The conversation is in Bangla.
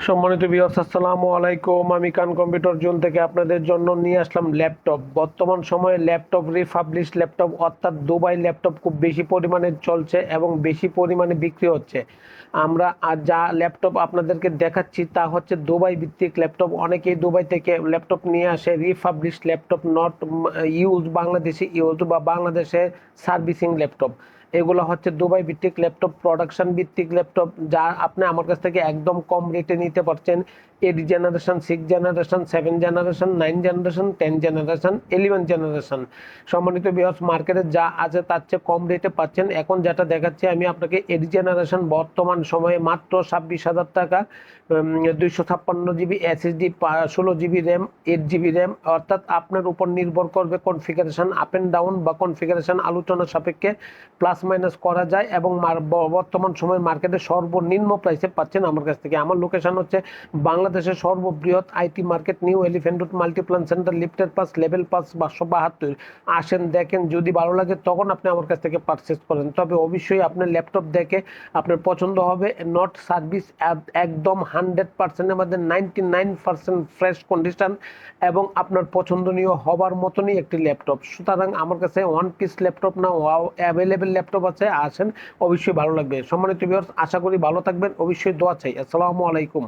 সম্মানিত ভিউয়ার্স, আসসালামু আলাইকুম। আমি কান কম্পিউটার জোন থেকে আপনাদের জন্য নিয়ে আসলাম ল্যাপটপ। বর্তমান সময়ে ল্যাপটপ, রিফাবলিশ ল্যাপটপ অর্থাৎ দুবাই ল্যাপটপ খুব বেশি পরিমাণে চলছে এবং বেশি পরিমাণে বিক্রি হচ্ছে। আমরা যা ল্যাপটপ আপনাদেরকে দেখাচ্ছি তা হচ্ছে দুবাই ভিত্তিক ল্যাপটপ। অনেকেই দুবাই থেকে ল্যাপটপ নিয়ে আসে, refurbished laptop, not use, Bangladeshi use বা বাংলাদেশে সার্ভিসিং ল্যাপটপ। এগুলো হচ্ছে দুবাই ভিত্তিক ল্যাপটপ, প্রোডাকশন ভিত্তিক ল্যাপটপ, যা আপনি আমার কাছ থেকে একদম কম রেটে নিতে পারছেন। 8 generation, 6 generation, 7 generation, 9 generation, 10 generation, 11 generation. সম্মানিত ভিউয়ার্স, মার্কেটে যা আছে তার চেয়ে কম রেটে পাচ্ছেন। এখন যেটা দেখাচ্ছি আমি আপনাকে, 8 জেনারেশন বর্তমান সময়ে মাত্র 26,000 টাকা। 256 GB SSD, 16 GB RAM, 8 GB RAM. অর্থাৎ আপনার উপর নির্ভর করবে কনফিগারেশন আপ অ্যান্ড ডাউন বা কনফিগারেশন আলোচনা সাপেক্ষে প্লাস মাইনাস করা যায়। এবং বর্তমান সময় মার্কেটে সর্বনিম্ন প্রাইসে পাচ্ছেন আমার কাছ থেকে। আমার লোকেশন হচ্ছে বাংলাদেশের সর্ববৃহৎ IT market, new elephant road, Multiplan centre, লিফটের পাস, লেভেল পাস, 572। আসেন, দেখেন, যদি ভালো লাগে তখন আপনি আমার কাছ থেকে পারচেস করেন। তবে অবশ্যই আপনার ল্যাপটপ দেখে আপনার পছন্দ হবে। নট সার্ভিস, একদম 100%-এর মধ্যে 99% ফ্রেশ কন্ডিশন এবং আপনার পছন্দনীয় হবার মতনই একটি ল্যাপটপ। সুতরাং আমার কাছে ওয়ান পিস ল্যাপটপ না, অ্যাভেলেবেল ল্যাপটপ আছে, আসেন, অবশ্যই ভালো লাগবে। সম্মানিত ভিউয়ার্স, আশা করি ভালো থাকবেন, অবশ্যই দোয়া চাই। আসসালামু আলাইকুম।